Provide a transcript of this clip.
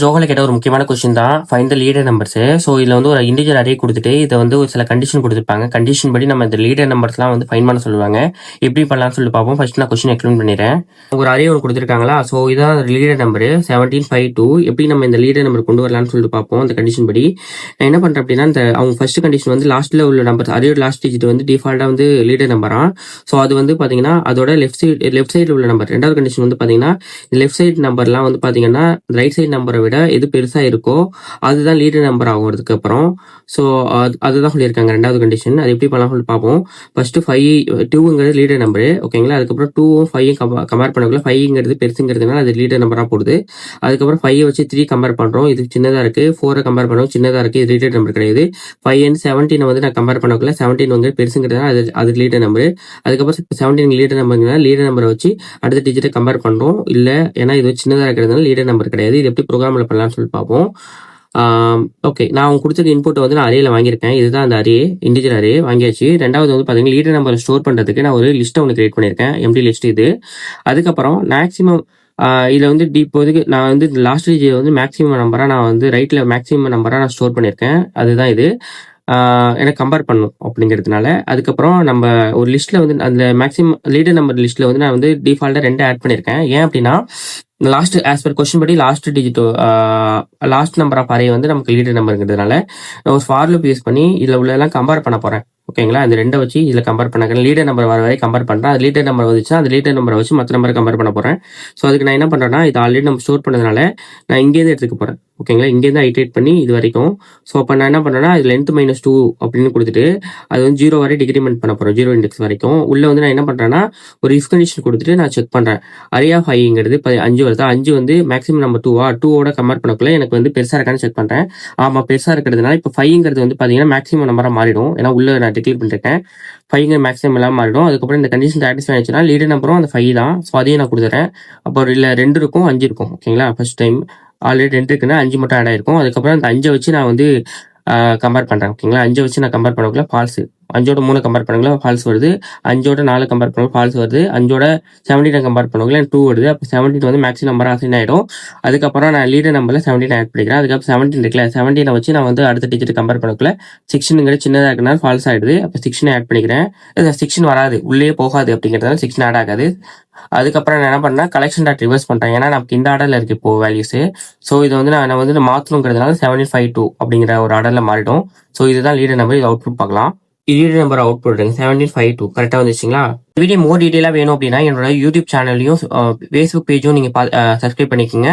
ஜோஹோல கேட்ட ஒரு முக்கியமான கொஸ்டின் தான். Find the leader numbers. So இதுல வந்து ஒரு இன்டிஜர் அரே கொடுத்துட்டு இதை வந்து ஒரு சில கண்டிஷன் கொடுத்துருப்பாங்க. கண்டிஷன் படி நம்ம இந்த லீடர் நம்பர்ஸ்லாம் வந்து ஃபைண்ட் பண்ண சொல்லுவாங்க. எப்படி பண்ணலாம்னு சொல்லி பார்ப்போம். ஃபர்ஸ்ட் நான் கொஸ்டின் எக்ஸ்பிளைன் பண்ணிடுறேன். ஒரு அரே ஒன்று கொடுத்துருக்காங்களா. ஸோ இதான் லீடர் நம்பர் 1752. எப்படி நம்ம இந்த லீடர் நம்பர் கொண்டு வரலாம்னு சொல்லிட்டு பார்ப்போம். அந்த கண்டிஷன் படி நான் என்ன பண்றேன் அப்படின்னா, இந்த அவங்க ஃபர்ஸ்ட் கண்டிஷன் வந்து லாஸ்ட்ல உள்ள நம்பர் அரேயோட லாஸ்ட் டிஜிட் வந்து டிஃபால்ட்டா வந்து லீடர் நம்பரா. ஸோ அது வந்து பாத்தீங்கன்னா அதோட லெஃப்ட் சைடு உள்ள நம்பர். ரெண்டாவது கண்டிஷன் வந்து பாத்தீங்கன்னா லெஃப்ட் சைடு நம்பர்லாம் வந்து பாத்தீங்கன்னா ரைட் சைடு நம்பரை விட எது பெருசா இருக்கோ அதுதான் லீடர் நம்பர் ஆகும் அதுக்கப்புறம். ஸோ அதுதான் சொல்லியிருக்காங்க ரெண்டாவது கண்டிஷன். அது எப்படி பண்ணலாம் சொல்லி பார்ப்போம். ஃபர்ஸ்ட் 2ங்கிறது லீடர் நம்பரு, ஓகேங்களா. அதுக்கப்புறம் 2ம் 5யும் கம்பேர் பண்ணக்குள்ள 5ங்கிறது பெருசுங்கிறதுனால அது லீடர் நம்பரா போடுது. அதுக்கப்புறம் 5 வச்சு 3 கம்பேர் பண்றோம், இது சின்னதா இருக்கு. 4 கம்பேர் பண்ணுறோம், சின்னதா இருக்கு, இது லீடர் நம்பர் கிடையாது. 5 and 17 வந்து நான் கம்பேர் பண்ணக்குள்ள 17 வந்து பெருசுங்கிறதுனால அது லீடர் நம்பர். அதுக்கப்புறம் 17 லீடர் நம்பர்னால லீடர் நம்பரை வச்சு அடுத்த டிஜிட்டை கம்பேர் பண்றோம். இல்ல ஏன்னா இது சின்னதா இருக்கிறதுனால லீடர் நம்பர் கிடையாது. இது எப்படி ப்ரோக்ராம்ல பண்ணலாம்னு சொல்லி பார்ப்போம். ஓகே, நான் அவங்க கொடுத்த இன்புட் வந்து நான் அரேல வாங்கியிருக்கேன். இதுதான் அந்த அரே, இன்டிஜர் அரே வாங்கியாச்சு. ரெண்டாவது வந்து பாத்தீங்கன்னா லீடர் நம்பர் ஸ்டோர் பண்றதுக்கு நான் ஒரு லிஸ்ட்டை ஒன்று கிரியேட் பண்ணியிருக்கேன், எம்டி லிஸ்ட் இது. அதுக்கப்புறம் மேக்ஸிமம் இதுல வந்து இப்போதைக்கு நான் வந்து லாஸ்ட் டிஜிட் வந்து மேக்ஸிமம் நம்பரா நான் வந்து ரைட்ல மேக்ஸிமம் நம்பரா நான் ஸ்டோர் பண்ணியிருக்கேன். அதுதான் இது. எனக்கு கம்பேர் பண்ணும் அப்படிங்கிறதுனால. அதுக்கப்புறம் நம்ம ஒரு லிஸ்ட்ல வந்து அந்த மேக்ஸிமம் லீடர் நம்பர் லிஸ்ட்ல வந்து நான் வந்து டிஃபால்ட்டா 2 ஆட் பண்ணியிருக்கேன். ஏன் அப்படின்னா லாஸ்ட் ஆஸ் பர் கொஸ்டின் படி last digit last number of array வந்து நமக்கு லீடர் நம்பருங்கிறதுனால நான் ஒரு ஃபார் லூப் யூஸ் பண்ணி இதுல உள்ள எல்லாம் கம்பேர் பண்ண போறேன், ஓகேங்களா. அந்த 2 வச்சு இதுல கம்பேர் பண்ண லீடர் நம்பர் வர வரை கம்பேர் பண்றேன். அது லீடர் நம்பர் வந்துச்சுன்னா அந்த லீடர் நம்பரை வச்சு மற்ற நம்பரை கம்பேர் பண்ண போறேன். ஸோ அதுக்கு நான் என்ன பண்றேன்னா, இது ஆல்ரெடி நம்ம ஸ்டோர் பண்ணதுனால நான் இங்கேருந்து எடுத்துக்க போறேன், ஓகேங்களா. இங்கேருந்து ஐட்ரேட் பண்ணி இது வரைக்கும். ஸோ அப்போ நான் என்ன பண்றேன்னா, இது லென்த் -2 அப்படின்னு கொடுத்துட்டு அது வந்து 0 வரை டிகிரிமெண்ட் பண்ண போறோம், 0 இண்டெக்ஸ் வரைக்கும். உள்ள வந்து நான் என்ன பண்றேன்னா ஒரு இஃப் கண்டிஷன் கொடுத்துட்டு நான் செக் பண்றேன். அரே ஆஃப் 5ங்கிறது 5 வருதா, 5 வந்து மேக்ஸிமம் நம்பர் 2ஓட கம்பேர் பண்ணக்குள்ள எனக்கு வந்து பெருசா இருக்கான்னு செக் பண்றேன். ஆமா பெருசா இருக்கிறதுனால இப்போ 5ங்கிறது வந்து பாத்தீங்கன்னா மேக்ஸிமம் நம்பரா மாறிடும். ஏன்னா உள்ள நான் டிக்ளேர் பண்ணிருக்கேன் 5ங்கிற மேக்ஸிமம் எல்லாம் மாறிடும். அதுக்கப்புறம் இந்த கண்டிஷன் சாட்டிஸ்ஃபை ஆயிடுச்சுன்னா லீடர் நம்பரும் அந்த 5 தான். ஸோ அதையும் நான் கொடுத்துறேன். அப்போ இல்ல 2 இருக்கும் 5 இருக்கும், ஓகேங்களா. ஃபர்ஸ்ட் டைம் ஆல்ரெடி 2 இருக்குன்னா 5 மட்டும் ஆட் ஆயிருக்கும். அதுக்கப்புறம் அந்த 5 வச்சு நான் வந்து கம்பேர் பண்றேன், ஓகேங்களா. 5 வச்சு நான் கம்பேர் பண்ணக்குள்ள ஃபால்ஸ், 5ஓட 3 கம்பேர் பண்ணக்குள்ள ஃபால்ஸ் வருது. 5ஓட 4 கம்பேர் பண்ண ஃபால்ஸ் வருது. 5ஓட 17 கம்பேர் பண்ணக்குள்ள 2 வருது. அப்போ 17 வந்து மேக்ஸிமம் நம்பர் அசைன் ஆயிடும். அதுக்கப்புறம் நான் லீடர் நம்பர்ல 17 ஆட் பண்ணிக்கிறேன். அதுக்கப்புறம் 17 இருக்குல்ல, 17 வச்சு நான் வந்து அடுத்த டிஜிட் கம்பேர் பண்ணக்குள்ள 16ங்கிறது சின்னதா இருக்குன்னா ஃபால்ஸ் ஆயிடுது. அப்போ 16 ஆட் பண்ணிக்கிறேன். 16 வராது, உள்ளே போகாது அப்படிங்கிறதால 16 ஆட் ஆகாது. அதுக்கப்புறம் நான் என்ன பண்ணேன், கலெக்ஷன் டாட் ரிவர்ஸ் பண்றேன். ஏன்னா நமக்கு இந்த ஆர்டர்ல இருக்கு இப்போ வேல்யூஸ். ஸோ இது வந்து நான் வந்து மாத்தணுங்கிறதுனால 1752 அப்படிங்கிற ஒரு ஆர்டர்ல மாறிடும். ஸோ இதுதான் லீடர் நம்பர். இது அவுட்புட் பார்க்கலாம். லீடர் நம்பர் அவுட்புட் 1752 கரெக்டா வந்துச்சுங்களா. வீடியோ மோர் டீடைலா வேணும் அப்படின்னா என்னோட யூடியூப் சேனலையும் ஃபேஸ்புக் பேஜும் நீங்க சப்ஸ்கிரைப் பண்ணிக்கோங்க.